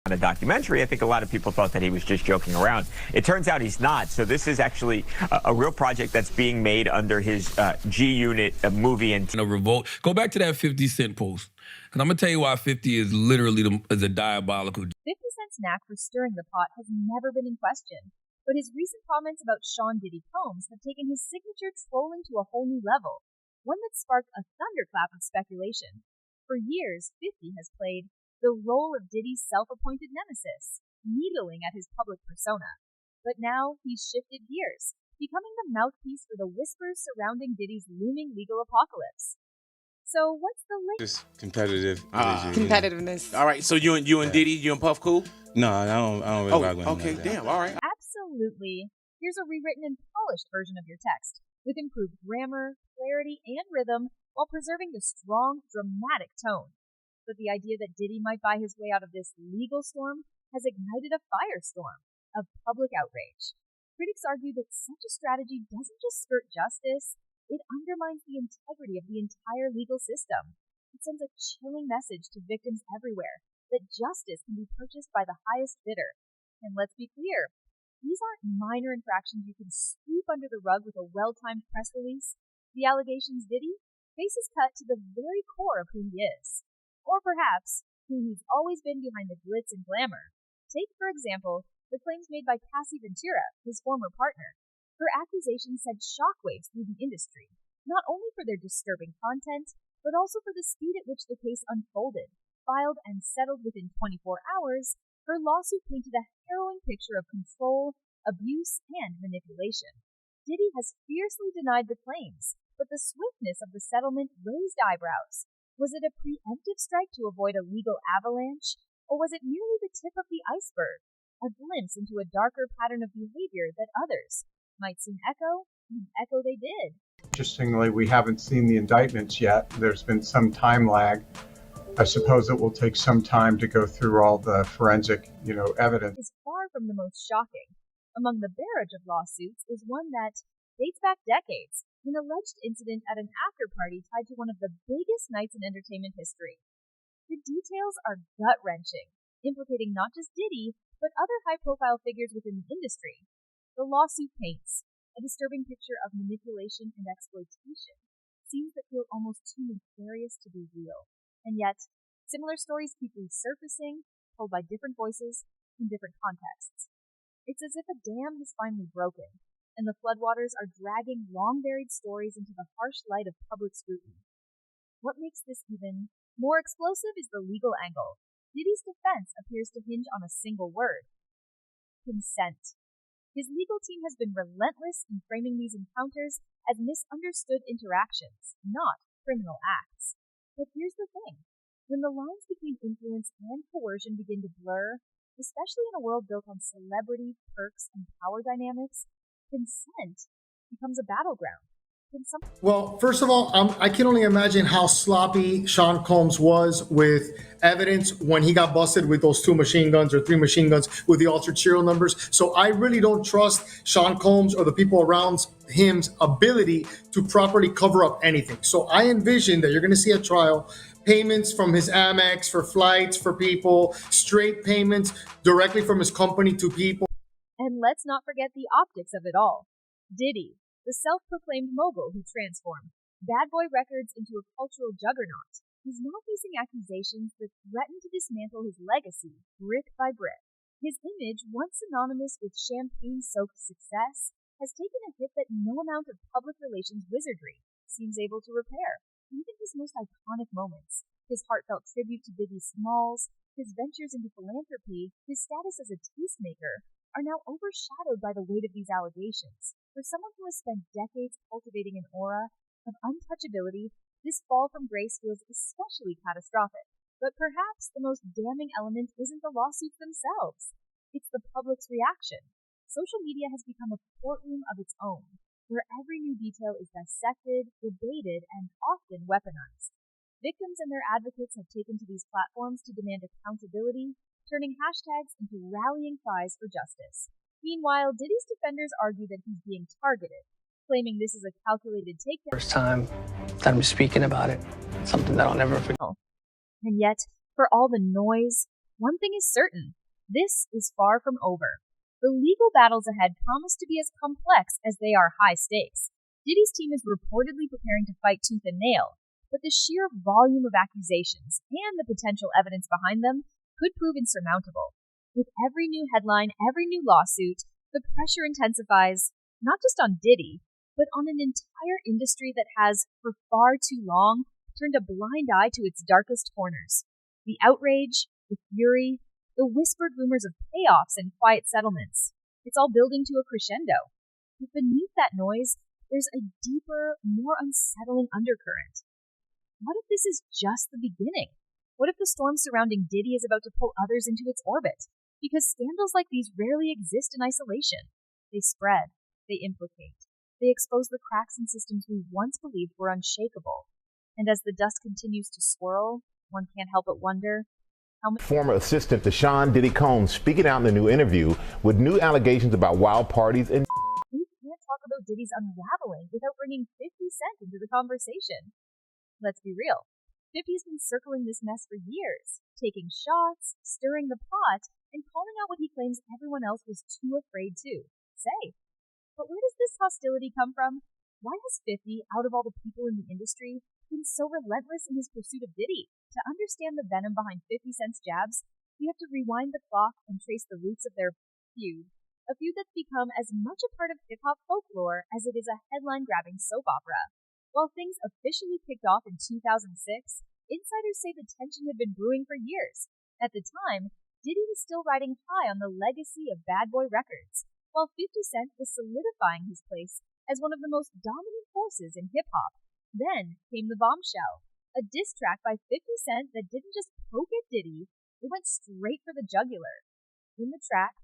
on a documentary. I think a lot of people thought that he was just joking around. It turns out he's not. So this is actually a real project that's being made under his G-Unit movie. And a revolt. Go back to that 50 Cent post. And I'm going to tell you why 50 is literally is a diabolical. 50 Cent's knack for stirring the pot has never been in question. But his recent comments about Sean Diddy Combs have taken his signature trolling to a whole new level, one that sparked a thunderclap of speculation. For years, 50 has played the role of Diddy's self-appointed nemesis, needling at his public persona. But now he's shifted gears, becoming the mouthpiece for the whispers surrounding Diddy's looming legal apocalypse. So what's the link? Just competitive. Competitiveness. All right, so you and Diddy, you and Puff cool? No, I don't really rock with him. Okay, like that. damn, all right. Absolutely. Here's a rewritten and polished version of your text, with improved grammar, clarity, and rhythm, while preserving the strong, dramatic tone. But the idea that Diddy might buy his way out of this legal storm has ignited a firestorm of public outrage. Critics argue that such a strategy doesn't just skirt justice, it undermines the integrity of the entire legal system. It sends a chilling message to victims everywhere that justice can be purchased by the highest bidder. And let's be clear, these aren't minor infractions you can sweep under the rug with a well-timed press release. The allegations Diddy faces cut to the very core of who he is. Or perhaps, who he's always been behind the glitz and glamour. Take, for example, the claims made by Cassie Ventura, his former partner. Her accusations sent shockwaves through the industry, not only for their disturbing content, but also for the speed at which the case unfolded. Filed and settled within 24 hours, her lawsuit painted a harrowing picture of control, abuse, and manipulation. Diddy has fiercely denied the claims, but the swiftness of the settlement raised eyebrows. Was it a preemptive strike to avoid a legal avalanche, or was it merely the tip of the iceberg, a glimpse into a darker pattern of behavior that others might soon echo, and echo they did? Interestingly, we haven't seen the indictments yet. There's been some time lag. I suppose it will take some time to go through all the forensic, evidence. Is far from the most shocking. Among the barrage of lawsuits is one that dates back decades, an alleged incident at an after-party tied to one of the biggest nights in entertainment history. The details are gut-wrenching, implicating not just Diddy, but other high-profile figures within the industry. The lawsuit paints a disturbing picture of manipulation and exploitation, scenes that feel almost too nefarious to be real. And yet, similar stories keep resurfacing, told by different voices in different contexts. It's as if a dam has finally broken, and the floodwaters are dragging long-buried stories into the harsh light of public scrutiny. What makes this even more explosive is the legal angle. Diddy's defense appears to hinge on a single word: consent. His legal team has been relentless in framing these encounters as misunderstood interactions, not criminal acts. But here's the thing. When the lines between influence and coercion begin to blur, especially in a world built on celebrity, perks, and power dynamics, consent becomes a battleground. Well, first of all, I can only imagine how sloppy Sean Combs was with evidence when he got busted with those 2 machine guns or 3 machine guns with the altered serial numbers. So I really don't trust Sean Combs or the people around him's ability to properly cover up anything. So I envision that you're going to see a trial, payments from his Amex for flights for people, straight payments directly from his company to people. And let's not forget the optics of it all. Diddy, the self-proclaimed mogul who transformed Bad Boy Records into a cultural juggernaut, is now facing accusations that threaten to dismantle his legacy brick by brick. His image, once synonymous with champagne-soaked success, has taken a hit that no amount of public relations wizardry seems able to repair. Even his most iconic moments, his heartfelt tribute to Biggie Smalls, his ventures into philanthropy, his status as a tastemaker, are now overshadowed by the weight of these allegations. For someone who has spent decades cultivating an aura of untouchability, this fall from grace feels especially catastrophic. But perhaps the most damning element isn't the lawsuits themselves. It's the public's reaction. Social media has become a courtroom of its own, where every new detail is dissected, debated, and often weaponized. Victims and their advocates have taken to these platforms to demand accountability, turning hashtags into rallying cries for justice. Meanwhile, Diddy's defenders argue that he's being targeted, claiming this is a calculated takedown. First time that I'm speaking about it, something that I'll never forget. And yet, for all the noise, one thing is certain, this is far from over. The legal battles ahead promise to be as complex as they are high stakes. Diddy's team is reportedly preparing to fight tooth and nail, but the sheer volume of accusations and the potential evidence behind them could prove insurmountable. With every new headline, every new lawsuit, the pressure intensifies, not just on Diddy, but on an entire industry that has, for far too long, turned a blind eye to its darkest corners. The outrage, the fury, the whispered rumors of payoffs and quiet settlements. It's all building to a crescendo. But beneath that noise, there's a deeper, more unsettling undercurrent. What if this is just the beginning? What if the storm surrounding Diddy is about to pull others into its orbit? Because scandals like these rarely exist in isolation. They spread, they implicate, they expose the cracks in systems we once believed were unshakable. And as the dust continues to swirl, one can't help but wonder how much. Former assistant to Sean Diddy Combs speaking out in the new interview with new allegations about wild parties and. We can't talk about Diddy's unraveling without bringing 50 Cent into the conversation. Let's be real. 50's been circling this mess for years, taking shots, stirring the pot, and calling out what he claims everyone else was too afraid to say. But where does this hostility come from? Why has 50, out of all the people in the industry, been so relentless in his pursuit of Diddy? To understand the venom behind 50 Cent's jabs, we have to rewind the clock and trace the roots of their feud. A feud that's become as much a part of hip-hop folklore as it is a headline-grabbing soap opera. While things officially kicked off in 2006, insiders say the tension had been brewing for years. At the time, Diddy was still riding high on the legacy of Bad Boy Records, while 50 Cent was solidifying his place as one of the most dominant forces in hip-hop. Then came the Bombshell, a diss track by 50 Cent that didn't just poke at Diddy, it went straight for the jugular. In the track,